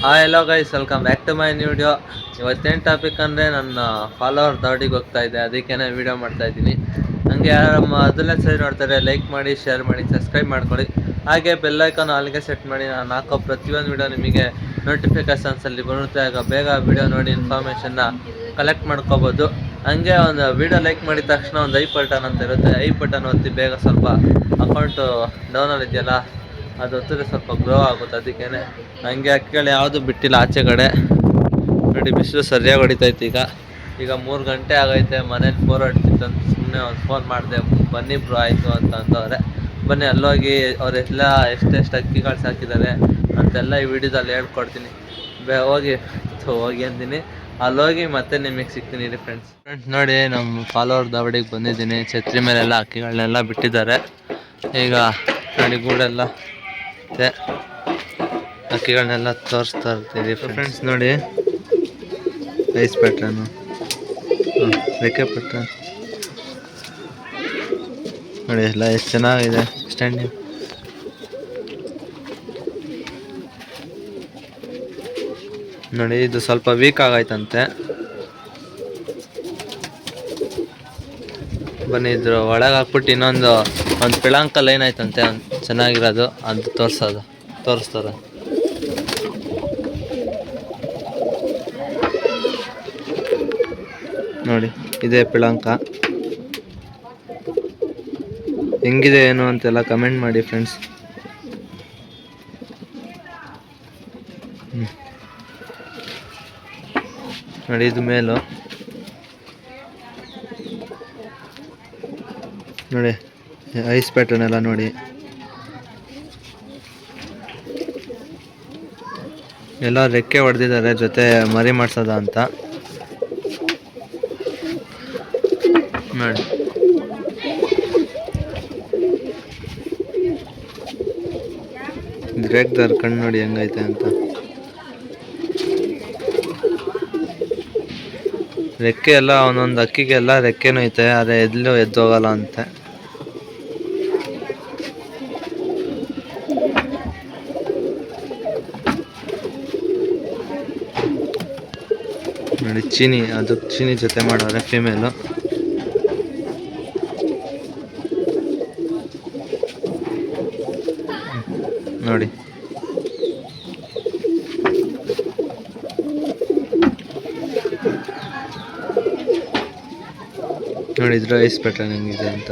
Hello guys, welcome back to my new video. ಇವತ್ತೇನು topic ಅಂದರೆ ನನ್ನ ಫಾಲೋವರ್ ದೌಡಿಗೆ ಹೋಗ್ತಾ ಇದೆ, ಅದಕ್ಕೇ ವಿಡಿಯೋ ಮಾಡ್ತಾ ಇದ್ದೀನಿ. ನನಗೆ ಯಾರು ಮೊದಲನೇ ಸರಿ ನೋಡ್ತಾರೆ ಲೈಕ್ ಮಾಡಿ, ಶೇರ್ ಮಾಡಿ, ಸಬ್ಸ್ಕ್ರೈಬ್ ಮಾಡ್ಕೊಳ್ಳಿ. ಹಾಗೆ ಬೆಲ್ಲೈಕಾನ್ ಅಲ್ಲಿಗೆ ಸೆಟ್ ಮಾಡಿ. ನಾನು ಹಾಕೋ ಪ್ರತಿಯೊಂದು ವಿಡಿಯೋ ನಿಮಗೆ ನೋಟಿಫಿಕೇಷನ್ಸಲ್ಲಿ ಬರುತ್ತೆ. ಆಗ ಬೇಗ ವಿಡಿಯೋ ನೋಡಿ ಇನ್ಫಾರ್ಮೇಷನ್ನ ಕಲೆಕ್ಟ್ ಮಾಡ್ಕೋಬೋದು. ಹಂಗೆ ಒಂದು ವಿಡಿಯೋ ಲೈಕ್ ಮಾಡಿದ ತಕ್ಷಣ ಒಂದು ಬಟನ್ ಅಂತ ಇರುತ್ತೆ, ಬಟನ್ ಒತ್ತಿ ಬೇಗ ಸ್ವಲ್ಪ ಅಕೌಂಟು ಡೌನಲ್ಲಿ ಇದೆಯಲ್ಲ ಅದು ಹೊತ್ತಿದ್ರೆ ಸ್ವಲ್ಪ ಗ್ರೋ ಆಗುತ್ತೆ. ಅದಕ್ಕೇ ಹಂಗೆ ಅಕ್ಕಿಗಳು ಯಾವುದು ಬಿಟ್ಟಿಲ್ಲ ಆಚೆ ಕಡೆ. ನೋಡಿ ಬಿಸಿಲು ಸರಿಯಾಗಿ ಹೊಡಿತೈತೆ. ಈಗ 3 ಗಂಟೆ ಆಗೈತೆ. ಮನೇಲಿ ಬೋರ್ ಹೊಡಿತಿತ್ತಂತ ಸುಮ್ಮನೆ ಒಂದು ಫೋನ್ ಮಾಡಿದೆ, ಬನ್ನಿ ಬ್ರೋ ಆಯಿತು ಅಂತ ಅಂತವ್ರೆ. ಬನ್ನಿ ಅಲ್ಲೋಗಿ ಅವರೆಲ್ಲ ಎಷ್ಟೆಷ್ಟು ಅಕ್ಕಿಗಳು ಸಾಕಿದ್ದಾರೆ ಅಂತೆಲ್ಲ ಈ ವಿಡಿಯೋದಲ್ಲಿ ಹೇಳ್ಕೊಡ್ತೀನಿ. ಹೋಗಿ ಅಂತೀನಿ. ಅಲ್ಲೋಗಿ ಮತ್ತೆ ನಿಮಗೆ ಸಿಗ್ತೀನಿ ರೀ ಫ್ರೆಂಡ್ಸ್. ನೋಡಿ ನಮ್ಮ ಫಾಲೋವರ್ ದಾವಡಿಗೆ ಬಂದಿದ್ದೀನಿ. ಛತ್ರಿ ಮೇಲೆಲ್ಲ ಅಕ್ಕಿಗಳನ್ನೆಲ್ಲ ಬಿಟ್ಟಿದ್ದಾರೆ. ಈಗ ನೋಡಿ ಗೂಡೆಲ್ಲ ಇದೆ, ಅಕ್ಕಿಗಳನ್ನೆಲ್ಲ ತೋರಿಸ್ತಾ ಇರ್ತೀವಿ ಫ್ರೆಂಡ್ಸ್. ನೋಡಿ ರೈಸ್ ಪ್ಯಾಟ್ರನು, ರೆಕ್ಕೆ ಪ್ಯಾಟ್ರನ್ ನೋಡಿ, ಎಲ್ಲ ಎಷ್ಟು ಚೆನ್ನಾಗಿದೆ ಸ್ಟ್ಯಾಂಡಿಂಗ್. ನೋಡಿ ಇದು ಸ್ವಲ್ಪ ವೀಕ್ ಆಗೈತಂತೆ. ಬನ್ನಿ ಇದ್ರ ಒಳಗೆ ಹಾಕ್ಬಿಟ್ಟು ಇನ್ನೊಂದು ಪಿಳಂಕ ಲೈನ್ ಆಯ್ತಂತೆ ಚೆನ್ನಾಗಿರೋದು, ಅದು ತೋರಿಸ್ತಾರೆ. ನೋಡಿ ಇದೇ ಪಿಳಂಕ. ಹೆಂಗಿದೆ ಏನು ಅಂತೆಲ್ಲ ಕಮೆಂಟ್ ಮಾಡಿ ಫ್ರೆಂಡ್ಸ್. ನೋಡಿ ಇದು ಮೇಲು ನೋಡಿ, ಐಸ್ ಪ್ಯಾಟರ್ನ್ ಎಲ್ಲ ನೋಡಿ, ಎಲ್ಲ ರೆಕ್ಕೆ ಹೊಡೆದಿದ್ದಾರೆ ಜೊತೆ ಮರಿ ಮಾಡ್ಸೋದ ಅಂತ ನೋಡಿ. ರೇಗ್ದಾರ್ ಕಣ್ಣು ನೋಡಿ ಹೆಂಗೈತೆ ಅಂತ. ರೆಕ್ಕೆ ಎಲ್ಲ ಒಂದೊಂದು ಅಕ್ಕಿಗೆಲ್ಲ ರೆಕ್ಕೆನೂ ಐತೆ, ಆದರೆ ಎಲ್ಲೂ ಎದ್ದೋಗಲ್ಲ ಅಂತೆ. ನೋಡಿ ಚೀನಿ ಜೊತೆ ಮಾಡೋರೆ ಫಿಮೇಲು. ನೋಡಿ ನೋಡಿದ್ರೆ ಐಸ್ ಪ್ಯಾಟರ್ನ್ ಹೆಂಗಿದೆ ಅಂತ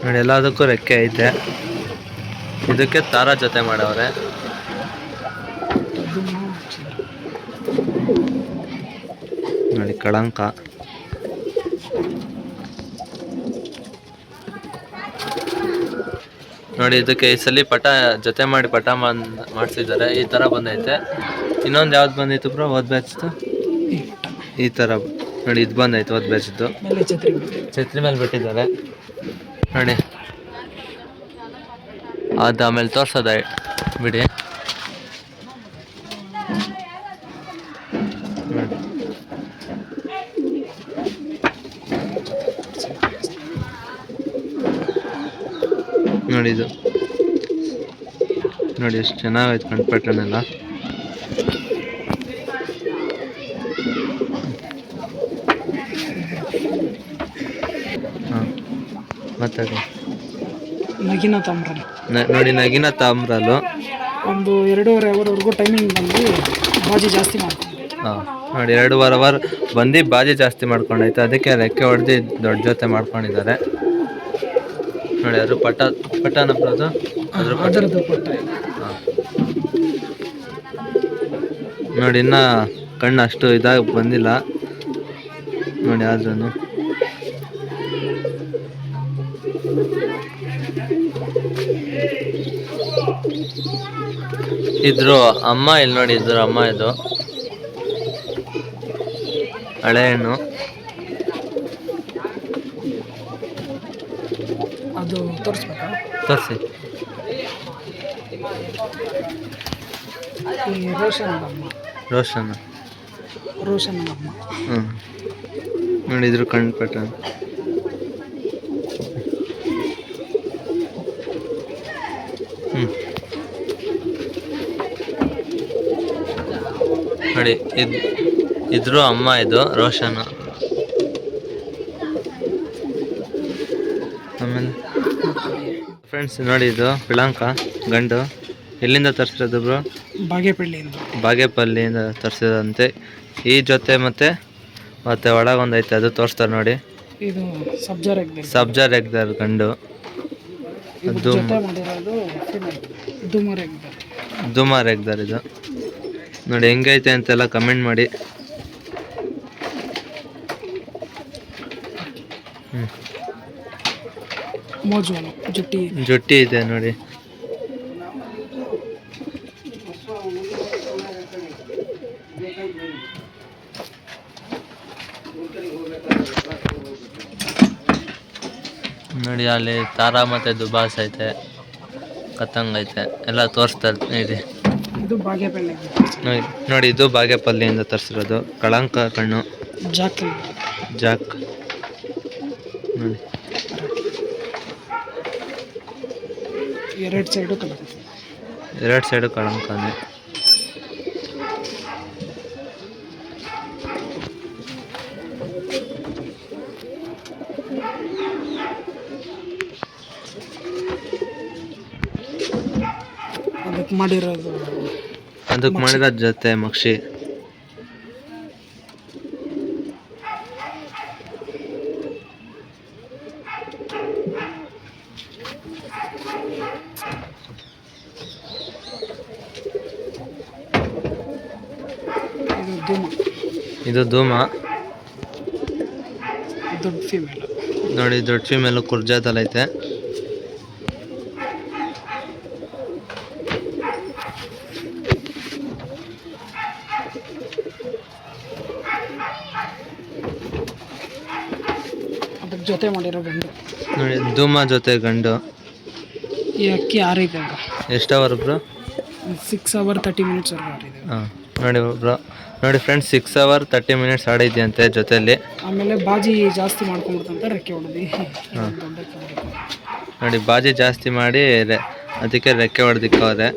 ನೋಡಿ. ಎಲ್ಲದಕ್ಕೂ ರೆಕ್ಕೆ ಐತೆ. ಇದಕ್ಕೆ ದಾರ ಜೊತೆ ಮಾಡವ್ರೆ. ನೋಡಿ ಕಳಂಕ. ನೋಡಿ ಇದಕ್ಕೆ ಈ ಸಲ ಪಟ ಜೊತೆ ಮಾಡಿ ಪಟ ಮಾಡಿಸಿದ್ದಾರೆ. ಈ ಥರ ಬಂದೈತೆ. ಇನ್ನೊಂದು ಯಾವ್ದು ಬಂದೈತು ಬ್ರೋ ಓದ್ ಬ್ಯಾಚ್ದು? ಈ ಥರ ನೋಡಿ, ಇದು ಬಂದೈತೆ ಓದ್ ಬ್ಯಾಚ್ದು. ಛತ್ರಿ ಮೇಲೆ ಬಿಟ್ಟಿದ್ದಾರೆ ನೋಡಿ. ಅದು ಆಮೇಲೆ ತೋರ್ಸೋದ ಬಿಡಿ. ನೋಡಿ ಇದು ನೋಡಿ ಎಷ್ಟು ಚೆನ್ನಾಗೈತೆ ಕಣ್ ಪ್ಯಾಟರ್ನ್ ಎಲ್ಲ. ಹಾಂ ಮಾತಾಡಿ. ನಗಿನ ತಾಮ್ರಲ್ ನೋಡಿ, ನಗಿನ ತಾಮ್ರಲ್ಲು ಒಂದು 2.5 ಅವರ್ವರೆಗೂ ಟೈಮಿಂಗ್ ಬಂದು ಬಾಜಿ ಜಾಸ್ತಿ ಮಾಡ್ಕೊಂಡು. ಹಾಂ ನೋಡಿ, 2.5 ಅವರ್ ಬಂದು ಬಾಜಿ ಜಾಸ್ತಿ ಮಾಡ್ಕೊಂಡೈತೆ. ಅದಕ್ಕೆ ರೆಕ್ಕೆ ಹೊಡೆದು ದೊಡ್ಡ ಜೊತೆ ಮಾಡ್ಕೊಂಡಿದ್ದಾರೆ ನೋಡಿ. ಅದ್ರ ಪಟನ ಬರೋದು ಅದರದ್ದು ಪಟ್ಟ. ಹಾಂ ನೋಡಿ, ಇನ್ನು ಕಣ್ಣು ಅಷ್ಟು ಇದಾಗಿ ಬಂದಿಲ್ಲ ನೋಡಿ. ಆದ್ರೂ ಇದ್ರು ಅಮ್ಮ ಇಲ್ಲಿ ನೋಡಿ, ಇದ್ರು ಅಮ್ಮ. ಇದು ಹಳೆ ಹೆಣ್ಣು. ಅದು ತೋರಿಸ್ಬೇಕಾ? ತೋರಿಸಿ. ರೋಷನ್ ಅಮ್ಮ. ನೋಡಿದ್ರು ಕಣ್ಣು ಪ್ಯಾಟರ್ನ್. ನೋಡಿ ಇದ್ರು ಅಮ್ಮ, ಇದು ರೋಷನ್. ಆಮೇಲೆ ಫ್ರೆಂಡ್ಸ್ ನೋಡಿ, ಇದು ಪಿಳಂಕ ಗಂಡು. ಎಲ್ಲಿಂದ ತರಿಸಿರೋದು ಬ್ರೋ? ಬಾಗೇಪಲ್ಲಿಯಿಂದ ತರಿಸಿದಂತೆ. ಈ ಜೊತೆ ಮತ್ತೆ ಒಳಗೊಂದು ಐತೆ, ಅದು ತೋರಿಸ್ತಾರೆ ನೋಡಿ. ಇದು ಸಬ್ಜಾ ರೆಗ್ದರ್ ಗಂಡು. ದುಮಾ ರೆಗ್ದರ್ ಇದು ನೋಡಿ. ಹೆಂಗೈತೆ ಅಂತೆಲ್ಲ ಕಮೆಂಟ್ ಮಾಡಿ. ಜುಟ್ಟಿ ಇದೆ ನೋಡಿ. ನೋಡಿ ಅಲ್ಲಿ ತಾರಾ ಮತ್ತೆ ದುಬಾಸ್ ಐತೆ, ಕತ್ತಂಗ್ ಐತೆ, ಎಲ್ಲ ತೋರಿಸ್ತಾರೆ ಇದೆ. ನೋಡಿ ಇದು ಬಾಗೇಪಲ್ಲಿಯಿಂದ ತರಿಸಿರೋದು. ಕಳಂಕ ಕಣ್ಣು, ಜಾಕ್ ನೋಡಿ. ಎರಡು ಸೈಡು ಕಳಂಕನೇ. ಅದಕ್ಕೆ ಮಾಡಿರೋ ಜೊತೆ ಮಕ್ಷಿ. ಇದು ಧೂಮ ನೋಡಿ. ದೊಡ್ಡ ಫೀಮೇಲು ಕುರ್ಜಾದಲ್ಲಿ ಐತೆ. ಜೊತೆ ಮಾಡಿರೋ ಗಂಡು ನೋಡಿ, ಧೂಮ ಜೊತೆ ಗಂಡು. ಈ ಅಕ್ಕಿ ಆರೈತೆ. ಎಷ್ಟು ಅವರ್ ಬ್ರೋ? 6 hours 30 minutes ಆಡಿದೆ. ಹಾಂ ನೋಡಿ ಬ್ರೋ, ನೋಡಿ ಫ್ರೆಂಡ್ಸ್, 6 hours 30 minutes ಆಡಿದ್ಯಂತೆ ಜೊತೆಯಲ್ಲಿ. ಆಮೇಲೆ ಬಾಜಿ ಜಾಸ್ತಿ ಮಾಡ್ಕೊಂಡ್ಬಿಡ್ತಂತ ರೆಕ್ಕೆ ಹೊಡೆದು. ನೋಡಿ ಬಾಜಿ ಜಾಸ್ತಿ ಮಾಡಿ ಅದಕ್ಕೆ ರೆಕ್ಕೆ ಹೊಡೆದಿಕ್ಕವ್ರೆ.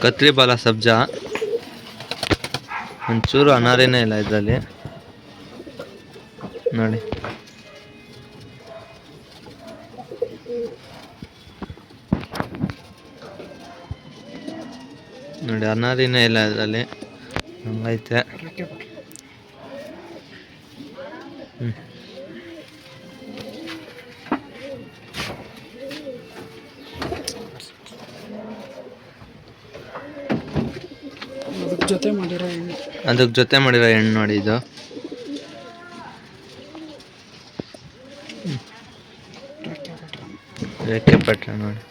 ಕತ್ರಿ ಬಾಲ ಸಬ್ಜಾ ಒಂಚೂರು ಅನಾರಿನೇ ಇಲ್ಲ ಇದರಲ್ಲಿ ನೋಡಿ. ನೋಡಿ ಅನಾರಿನೇ ಇಲ್ಲ ಇದರಲ್ಲಿ, ಹಂಗೈತೆ. ಅದಕ್ಕೆ ಜೊತೆ ಮಾಡಿರೋ ಹೆಣ್ಣು ನೋಡಿ. ಇದು ರೆಕ್ಕೆ ಪಟ್ಟ ನೋಡಿ.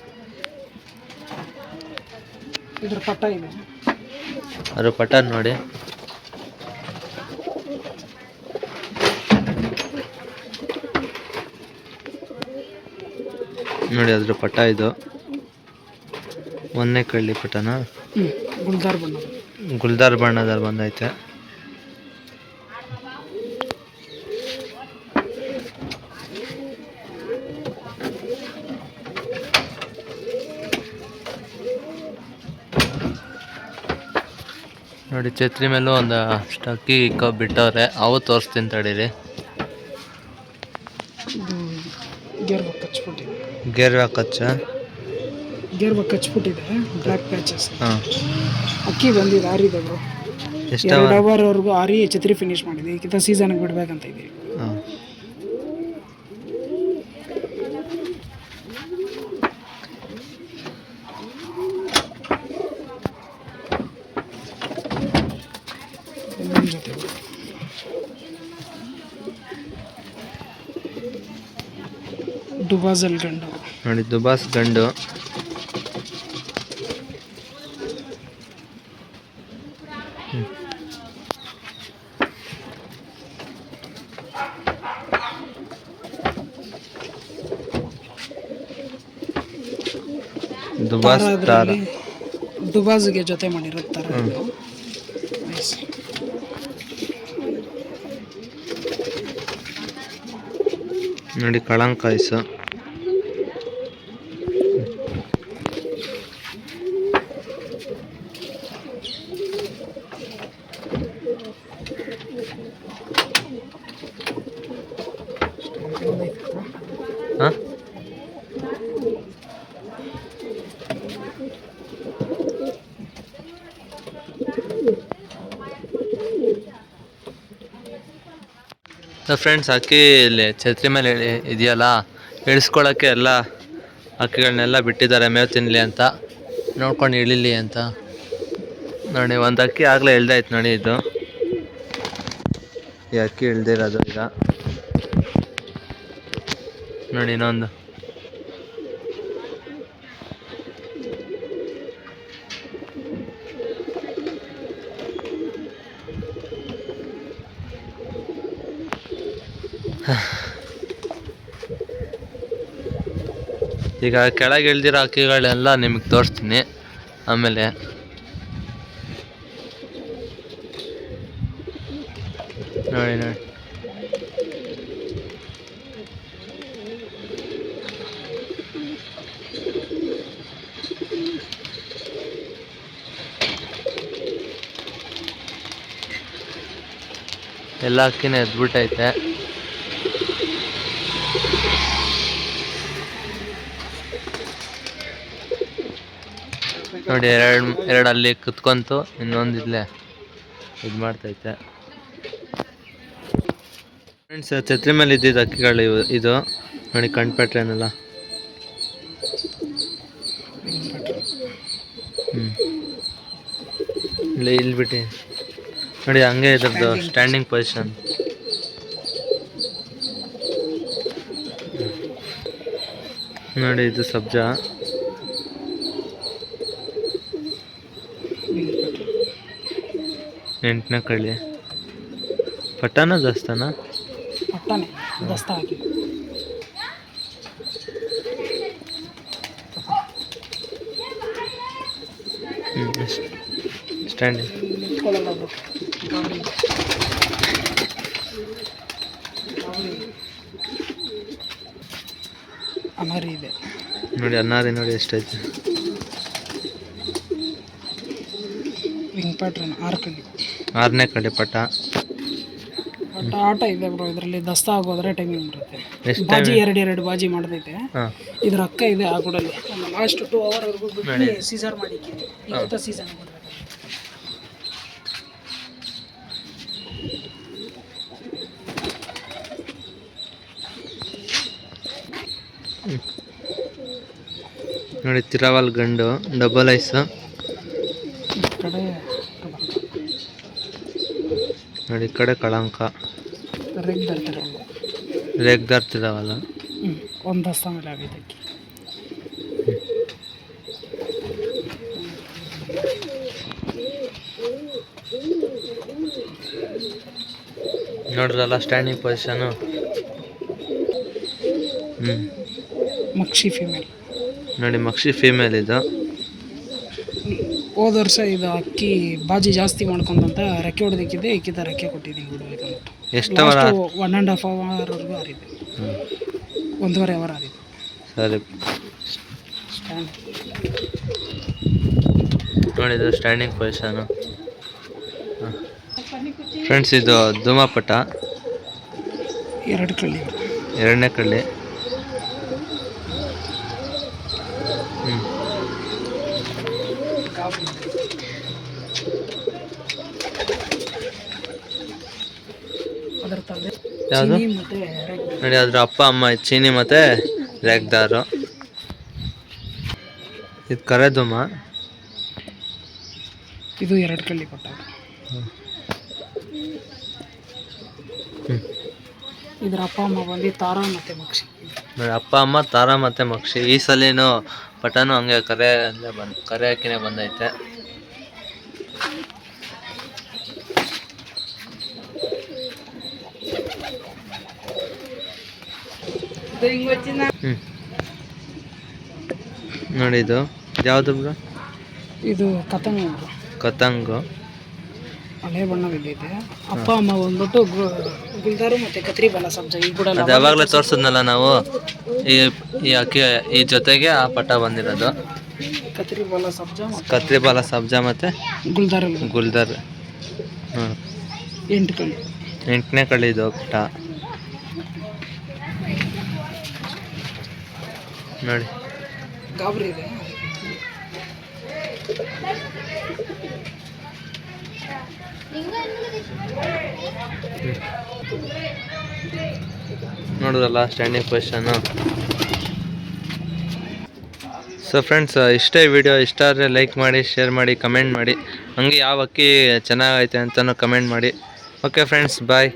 ಅದ್ರ ಪಟ್ಟ ನೋಡಿ. ನೋಡಿ ಅದ್ರ ಪಟ್ಟ. ಇದು ಒಂದೇ ಕಳ್ಳಿ ಪಟ್ಟನ, ಗುಲ್ದಾರ್ ಬಣ್ಣದಲ್ಲಿ ಬಂದೈತೆ. ನೋಡಿ ಛತ್ರಿ ಮೇಲೂ ಒಂದು ಅಕ್ಕಿ ಬಿಟ್ಟವ್ರೆ, ಅವು ತೋರಿಸ್ತೀನಿ ತಡೀರಿ. ಗೇರ್ವಾ ಕಚ್ಬಿಟ್ಟಿದೆ, ಬ್ಲ್ಯಾಕ್ ಪ್ಯಾಚಸ್. ಅಕ್ಕಿ ಬಂದಿದೆ, ಆರಿದೆ ಬ್ರೋ. 2 hourವರೆಗೂ ಆರಿ ಛತ್ರಿ ಫಿನಿಶ್ ಮಾಡಿದೆ. ಈಗಿಂತ ಸೀಸನ್ಗೆ ಬಿಡ್ಬೇಕಂತ ಇದೀವಿ. ದುಬಾಸಲ್ ಗಂಡು ನೋಡಿ. ದುಬಾಸ್ ಗಂಡು. ದುಬಾಸ್ಗೆ ಜೊತೆ ಮಾಡಿರುತ್ತಾರೆ. ನೋಡಿ ಕಳಂಕ ಐಸು. ಹಾಂ ಫ್ರೆಂಡ್ಸ್, ಅಕ್ಕಿ ಇಲ್ಲಿ ಛತ್ರಿ ಮೇಲೆ ಇದೆಯಲ್ಲ, ಇಳಿಸ್ಕೊಳ್ಳೋಕ್ಕೆ ಎಲ್ಲ ಅಕ್ಕಿಗಳನ್ನೆಲ್ಲ ಬಿಟ್ಟಿದ್ದಾರೆ ಮೇವು ತಿನ್ನಲಿ ಅಂತ, ನೋಡ್ಕೊಂಡು ಇಳಿಲಿ ಅಂತ. ನೋಡಿ ಒಂದು ಅಕ್ಕಿ ಆಗಲೇ ಇಳ್ದಾಯ್ತು ನೋಡಿ. ಇದು ಈ ಅಕ್ಕಿ ಇಳ್ದಿರೋದು ಈಗ ನೋಡಿ. ಇನ್ನೊಂದು ಈಗ ಕೆಳಗೆ ಇಳ್ದಿರೋ ಅಕ್ಕಿಗಳೆಲ್ಲ ನಿಮಗೆ ತೋರಿಸ್ತೀನಿ ಆಮೇಲೆ. ನೋಡಿ ನೋಡಿ ಎಲ್ಲ ಅಕ್ಕಿನೇ ಎದ್ಬಿಟ್ಟೈತೆ. ನೋಡಿ ಎರಡು ಅಲ್ಲಿ ಕುತ್ಕೊಂತು, ಇನ್ನೊಂದು ಇಲ್ಲೇ ಇದು ಮಾಡ್ತೈತೆ. ಫ್ರೆಂಡ್ಸ್, ಛತ್ರಿ ಮೇಲೆ ಇದ್ದಿದ್ದು ಅಕ್ಕಿಗಳು ಇದು ನೋಡಿ, ಕಣ್ಪಟ್ರೇನೆಲ್ಲ. ಇಲ್ಲಿ ಬಿಟ್ಟು ನೋಡಿ, ಹಂಗೆ ಇದ್ರದ್ದು ಸ್ಟ್ಯಾಂಡಿಂಗ್ ಪೊಸಿಷನ್. ನೋಡಿ ಇದು ಸಬ್ಜಾ. ಎಂಟನೇ ಕಳ್ಳಿ ಪಟಾನ ದಸ್ತಾನ ಪಟ್ಟಾನೆ ದಸ್ತ ಹಾಕಿ. ಸ್ಟ್ಯಾಂಡಿಂಗ್ ಅನಾರಿ ಇದೆ ನೋಡಿ. ಅನ್ನಾರಿ ನೋಡಿ ಎಷ್ಟೈತೆ. ವಿಂಗ್ ಪ್ಯಾಟ್ರನ್ 6 ಕಳ್ಳಿ, 6ನೇ ಕಳ್ಳಿ ಪಟ. ಆಟ ಇದೆ ಬ್ರೋ. ಇದರಲ್ಲಿ ದಸ್ತ ಆಗೋದ್ರೆ ಟೈಮಿಂಗ್ ಬರುತ್ತೆ. ಎಷ್ಟು ಬಾಜಿ ಎರಡು ಬಾಜಿ ಮಾಡ್ದೈತೆ. ಹಾಂ, ಇದ್ರ ಅಕ್ಕ ಇದೆ ಆ ಗುಡಲ್ಲಿ. ಲಾಸ್ಟ್ 2 ಅವರ್ವರೆಗೂ ಬಿಟ್ಟು ಸೀಸರ್ ಮಾಡಿಕ್ಕಿದೆ. ಈಗ ಸೀಸನ್ ಬಂದ್ರೆ ನೋಡಿ. ತಿರಾವಲ್ ಗಂಡು ಡಬಲ್ ಐಸ್. ಕಡೆ ನೋಡಿ, ಈ ಕಡೆ ಕಳಂಕ ರೇಗ್ದಾರ್ ತಿರಾವಲ್ಲ. ಒಂದು ದಸ್ತ ಮೇಲೆ ಆಗೈತೆ ಅಕ್ಕಿ. ನೋಡ್ರಲ್ಲ ಸ್ಟ್ಯಾಂಡಿಂಗ್ ಪೊಸಿಷನು. ಮಕ್ಷಿ ಫೀಮೇಲ್ ನೋಡಿ, ಮಕ್ಷಿ ಫೀಮೇಲ್ ಇದು. ಹೋದ ವರ್ಷ ಇದು ಅಕ್ಕಿ ಬಾಜಿ ಜಾಸ್ತಿ ಮಾಡ್ಕೊಂಡಂತ ರೆಕ್ಕೆ ಹೊಡೆದಿಕ್ಕಿದೆ. ಇಕ್ಕಿದ ರೆಕ್ಕೆ ಕೊಟ್ಟಿದ್ದೀನಿ ಗುಡು. ಎಷ್ಟು ಅವರ್? 1.5 ಅವರ್ವರೆಗೂ ಆರಿದೆ. 1.5 ಅವರ್ ಆರಿದೆ. ಸರಿ. ನೋಡಿದ್ರು ಸ್ಟ್ಯಾಂಡಿಂಗ್ ಪೊಸಿಷನು. ಫ್ರೆಂಡ್ಸ್, ಇದು ಧೂಮಪಟ 2 ಕಳ್ಳಿ, 2ನೇ ಕಳ್ಳಿ. ಅದರ ತಂದೆ ಯಾವುದು ಮತ್ತೆ ನೋಡಿ, ಅದ್ರ ಅಪ್ಪ ಅಮ್ಮ ಚೀನಿ ಮತ್ತು ರೇಗ್ದಾರು. ಇದು ಕರೆದುಮ. ಇದು 2 ಕಳ್ಳಿ ಪಟ್ಟ. ಇದ್ರ ಅಪ್ಪ ಅಮ್ಮ ಬಂದು ತಾರಾ ಮತ್ತು ಮಕ್ಷಿ. ನೋಡಿ, ಅಪ್ಪ ಅಮ್ಮ ತಾರಾ ಮತ್ತು ಮಕ್ಷಿ. ಈ ಸಲಿನೂ ಪಟನು ಹಂಗೆ ಕರೆ ಹಾಕಿನೇ ಬಂದೈತೆ. ನೋಡಿ, ಇದು ಯಾವುದು ಬ್ರೋ? ಇದು ಕತಂಗು. ಕತಂಗು ಹಳೆ ಬಣ್ಣ ಬಿದ್ದೈತೆ. ಅಪ್ಪ ಅಮ್ಮ ಬಂದ್ಬಿಟ್ಟು ಗುಲ್ದಾರು ಮತ್ತು ಕತ್ರಿ ಬಾಲ ಸಬ್ಜ ಈ ಕೂಡ ಅದು ಯಾವಾಗಲೇ ತೋರಿಸಿದ್ನಲ್ಲ ನಾವು, ಈ ಅಕ್ಕಿ ಈ ಜೊತೆಗೆ ಆ ಪಟ ಬಂದಿರೋದು. ಕತ್ರಿ ಬಾಲ ಸಬ್ಜ ಕತ್ರಿ ಬಾಲ ಸಬ್ಜಾ ಮತ್ತು ಗುಲ್ದಾರಲ್ಲಿ ಗುಲ್ದರ್. 8 ಕಳಿ 8ನೇ ಕಳಿದು ಪಟ ನೋಡಿ. ಗಾಬರಿ ಇದೆ. ನೋಡಿದ್ರಲ್ಲ ಸ್ಟ್ಯಾಂಡಿಂಗ್ ಪೊಸಿಷನ್ನು. ಸೊ ಫ್ರೆಂಡ್ಸ್, ಇಷ್ಟೇ ವಿಡಿಯೋ. ಇಷ್ಟ ಆದರೆ ಲೈಕ್ ಮಾಡಿ, ಶೇರ್ ಮಾಡಿ, ಕಮೆಂಟ್ ಮಾಡಿ. ಹಂಗೆ ಯಾವ ಅಕ್ಕಿ ಚೆನ್ನಾಗೈತೆ ಅಂತಲೂ ಕಮೆಂಟ್ ಮಾಡಿ. ಓಕೆ ಫ್ರೆಂಡ್ಸ್, ಬಾಯ್.